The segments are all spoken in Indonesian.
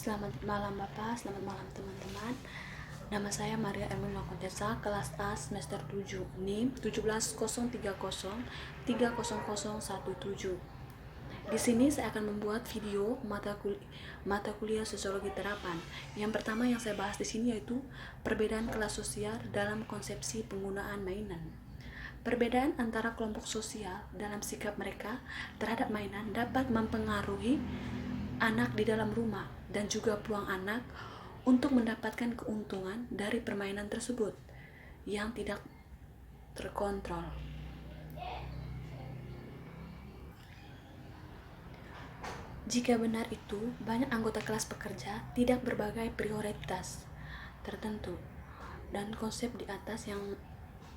Selamat malam Bapak, selamat malam teman-teman. Nama saya Maria Ermina Kontesa, kelas A semester 7, NIM 17030300017. Di sini saya akan membuat video mata kuliah sosiologi terapan. Yang pertama yang saya bahas di sini yaitu perbedaan kelas sosial dalam konsepsi penggunaan mainan. Perbedaan antara kelompok sosial dalam sikap mereka terhadap mainan dapat mempengaruhi anak di dalam rumah dan juga peluang anak untuk mendapatkan keuntungan dari permainan tersebut yang tidak terkontrol. Jika benar itu, banyak anggota kelas pekerja tidak berbagai prioritas tertentu dan konsep di atas yang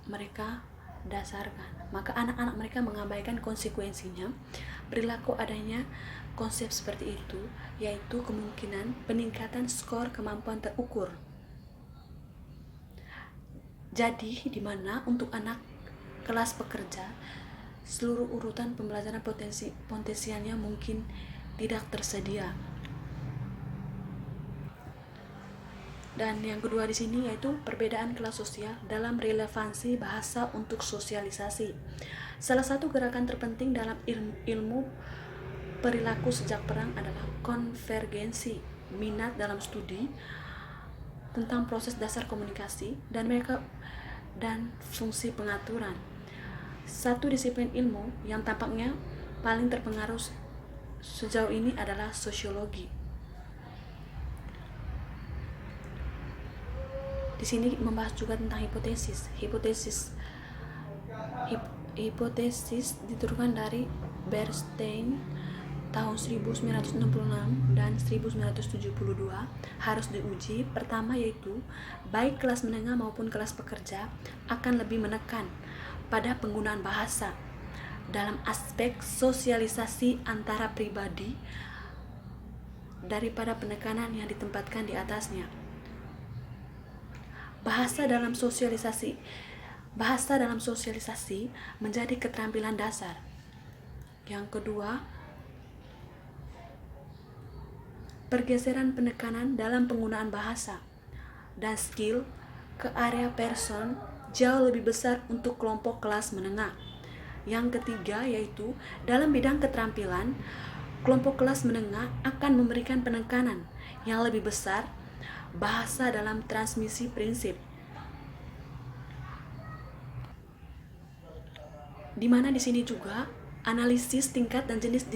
mereka dasarkan, maka anak-anak mereka mengabaikan konsekuensinya. Perilaku adanya konsep seperti itu, yaitu kemungkinan peningkatan skor kemampuan terukur. Jadi, di mana untuk anak kelas pekerja, seluruh urutan pembelajaran potensialnya mungkin tidak tersedia. Dan yang kedua di sini yaitu perbedaan kelas sosial dalam relevansi bahasa untuk sosialisasi. Salah satu gerakan terpenting dalam ilmu perilaku sejak perang adalah konvergensi minat dalam studi tentang proses dasar komunikasi dan fungsi pengaturan. Satu disiplin ilmu yang tampaknya paling terpengaruh sejauh ini adalah sosiologi. Di sini membahas juga tentang hipotesis. Hipotesis diturunkan dari Bernstein tahun 1966 dan 1972 harus diuji. Pertama yaitu baik kelas menengah maupun kelas pekerja akan lebih menekan pada penggunaan bahasa dalam aspek sosialisasi antara pribadi daripada penekanan yang ditempatkan di atasnya. Bahasa dalam sosialisasi menjadi keterampilan dasar. Yang kedua, pergeseran penekanan dalam penggunaan bahasa dan skill ke area person jauh lebih besar untuk kelompok kelas menengah. Yang ketiga yaitu dalam bidang keterampilan, kelompok kelas menengah akan memberikan penekanan yang lebih besar bahasa dalam transmisi prinsip, di mana di sini juga analisis tingkat dan jenis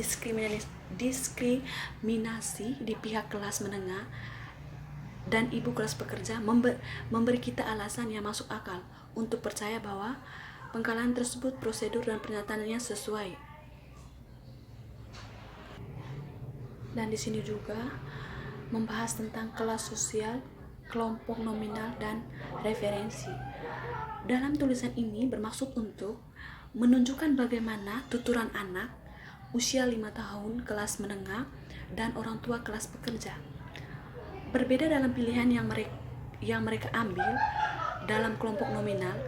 diskriminasi di pihak kelas menengah dan ibu kelas pekerja memberi kita alasan yang masuk akal untuk percaya bahwa pengkalan tersebut prosedur dan pernyataannya sesuai. Dan di sini juga membahas tentang kelas sosial, kelompok nominal, dan referensi. Dalam tulisan ini bermaksud untuk menunjukkan bagaimana tuturan anak usia 5 tahun kelas menengah dan orang tua kelas pekerja berbeda dalam pilihan yang mereka ambil dalam kelompok nominal.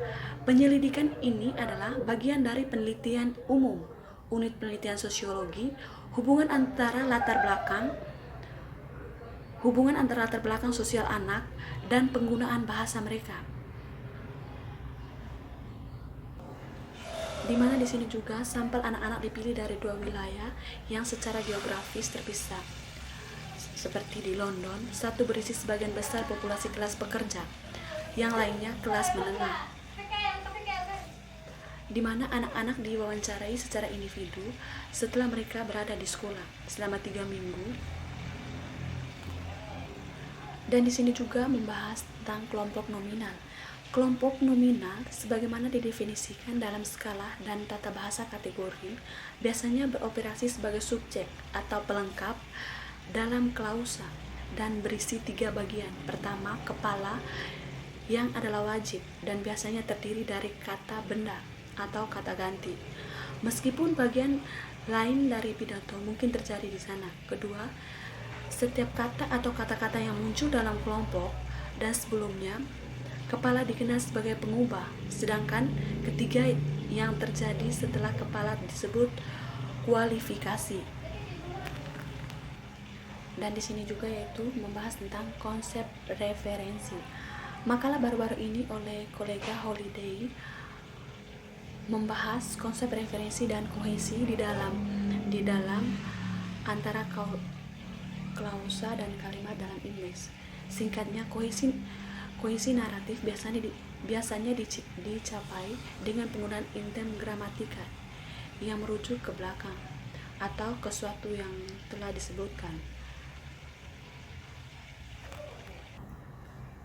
Penyelidikan ini adalah bagian dari penelitian umum, unit penelitian sosiologi, hubungan antara latar belakang sosial anak dan penggunaan bahasa mereka. Di mana di sini juga sampel anak-anak dipilih dari 2 wilayah yang secara geografis terpisah. Seperti di London, satu berisi sebagian besar populasi kelas pekerja, yang lainnya kelas menengah. Di mana anak-anak diwawancarai secara individu setelah mereka berada di sekolah selama 3 minggu. Dan di sini juga membahas tentang kelompok nominal. Kelompok nominal sebagaimana didefinisikan dalam skala dan tata bahasa kategori biasanya beroperasi sebagai subjek atau pelengkap dalam klausa dan berisi 3 bagian. Pertama, kepala yang adalah wajib dan biasanya terdiri dari kata benda atau kata ganti, meskipun bagian lain dari pidato mungkin terjadi di sana. Kedua, setiap kata atau kata-kata yang muncul dalam kelompok dan sebelumnya kepala dikenal sebagai pengubah, sedangkan ketiga yang terjadi setelah kepala disebut kualifikasi. Dan di sini juga yaitu membahas tentang konsep referensi. Makalah baru-baru ini oleh kolega Holiday membahas konsep referensi dan kohesi di dalam antara klausa dan kalimat dalam Inggris. Singkatnya, kohesi naratif biasanya dicapai dengan penggunaan item gramatika yang merujuk ke belakang atau ke suatu yang telah disebutkan.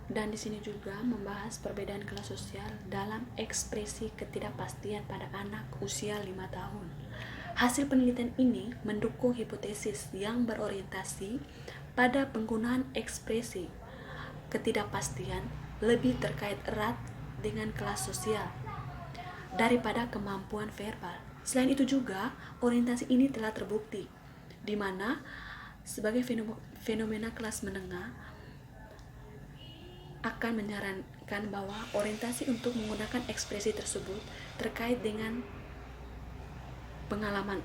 Dan di sini juga membahas perbedaan kelas sosial dalam ekspresi ketidakpastian pada anak usia 5 tahun. Hasil penelitian ini mendukung hipotesis yang berorientasi pada penggunaan ekspresi ketidakpastian lebih terkait erat dengan kelas sosial daripada kemampuan verbal. Selain itu juga, orientasi ini telah terbukti, di mana sebagai fenomena kelas menengah akan menyarankan bahwa orientasi untuk menggunakan ekspresi tersebut terkait dengan pengalaman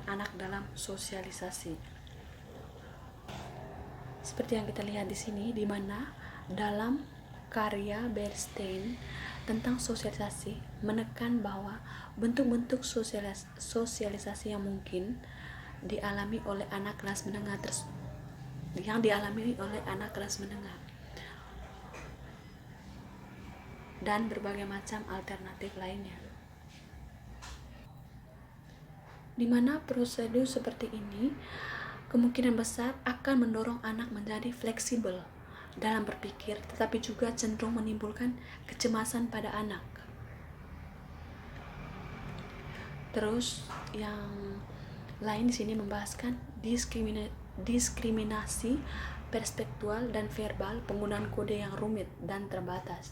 anak dalam sosialisasi. Seperti yang kita lihat di sini, di mana dalam karya Bernstein tentang sosialisasi menekan bahwa bentuk-bentuk sosialisasi yang mungkin dialami oleh anak kelas menengah dan berbagai macam alternatif lainnya, di mana prosedur seperti ini kemungkinan besar akan mendorong anak menjadi fleksibel dalam berpikir, tetapi juga cenderung menimbulkan kecemasan pada anak. Terus yang lain di sini membahaskan diskriminasi perspektual dan verbal, penggunaan kode yang rumit dan terbatas.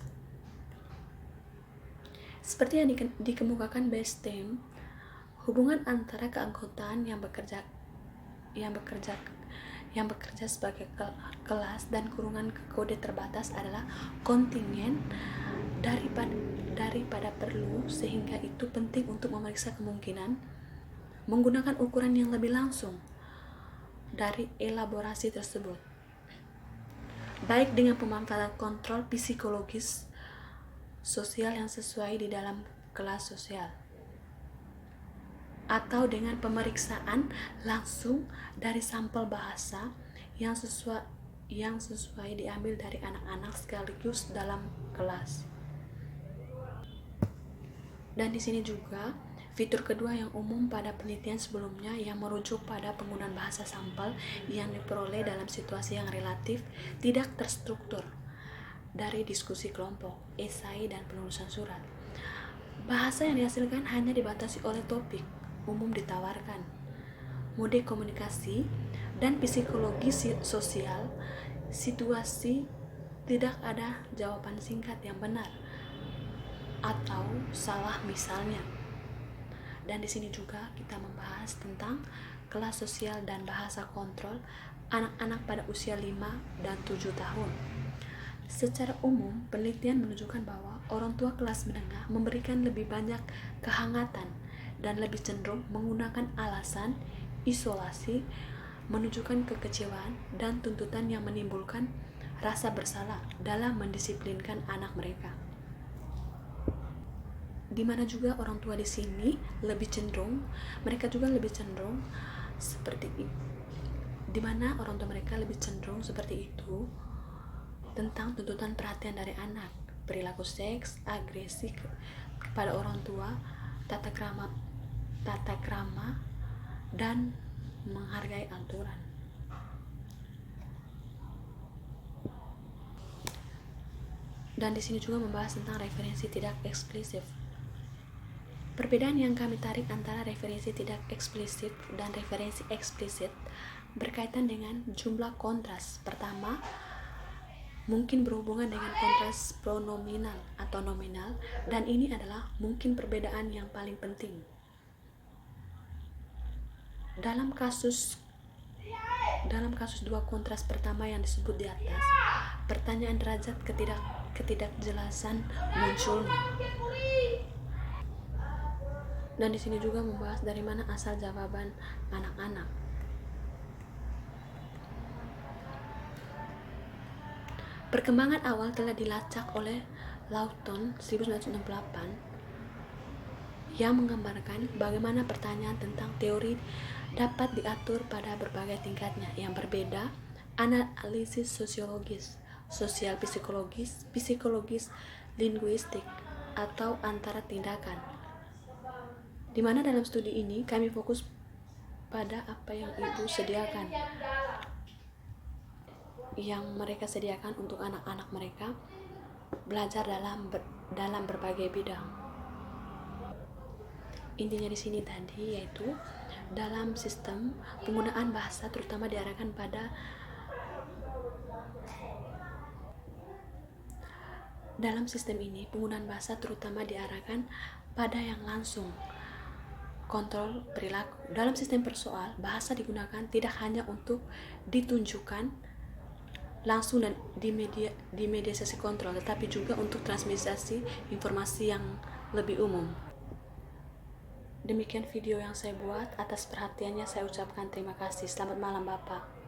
Seperti yang dikemukakan Bernstein, hubungan antara keanggotaan yang bekerja sebagai kelas dan kurungan kode terbatas adalah kontingen daripada perlu, sehingga itu penting untuk memeriksa kemungkinan menggunakan ukuran yang lebih langsung dari elaborasi tersebut, baik dengan pemanfaatan kontrol psikologis sosial yang sesuai di dalam kelas sosial, atau dengan pemeriksaan langsung dari sampel bahasa yang sesuai diambil dari anak-anak sekaligus dalam kelas. Dan di sini juga fitur kedua yang umum pada penelitian sebelumnya yang merujuk pada penggunaan bahasa sampel yang diperoleh dalam situasi yang relatif tidak terstruktur dari diskusi kelompok, esai, dan penulisan surat. Bahasa yang dihasilkan hanya dibatasi oleh topik umum ditawarkan, mode komunikasi, dan psikologi sosial situasi. Tidak ada jawaban singkat yang benar atau salah misalnya. Dan di sini juga kita membahas tentang kelas sosial dan bahasa kontrol anak-anak pada usia 5 dan 7 tahun. Secara umum, penelitian menunjukkan bahwa orang tua kelas menengah memberikan lebih banyak kehangatan dan lebih cenderung menggunakan alasan isolasi, menunjukkan kekecewaan dan tuntutan yang menimbulkan rasa bersalah dalam mendisiplinkan anak mereka. Di mana juga orang tua di sini mereka juga lebih cenderung seperti itu. Di mana orang tua mereka lebih cenderung seperti itu tentang tuntutan perhatian dari anak, perilaku seks, agresi kepada orang tua, tata krama, dan menghargai aturan. Dan di sini juga membahas tentang referensi tidak eksplisit. Perbedaan yang kami tarik antara referensi tidak eksplisit dan referensi eksplisit berkaitan dengan jumlah kontras. Pertama, mungkin berhubungan dengan kontras pronominal atau nominal, dan ini adalah mungkin perbedaan yang paling penting. Dalam kasus dua kontras pertama yang disebut di atas, pertanyaan derajat ketidakjelasan muncul. Dan di sini juga membahas dari mana asal jawaban anak-anak. Perkembangan awal telah dilacak oleh Lawton 1968 yang menggambarkan bagaimana pertanyaan tentang teori dapat diatur pada berbagai tingkatnya yang berbeda: analisis sosiologis, sosial psikologis, psikologis linguistik, atau antara tindakan. Di mana dalam studi ini kami fokus pada apa yang mereka sediakan untuk anak-anak mereka belajar dalam berbagai bidang. Intinya di sini tadi yaitu dalam sistem penggunaan bahasa terutama diarahkan pada yang langsung kontrol perilaku. Dalam sistem persoal, bahasa digunakan tidak hanya untuk ditunjukkan langsung dan di mediasi kontrol, tetapi juga untuk transmisi informasi yang lebih umum. Demikian video yang saya buat. Atas perhatiannya saya ucapkan terima kasih. Selamat malam Bapak.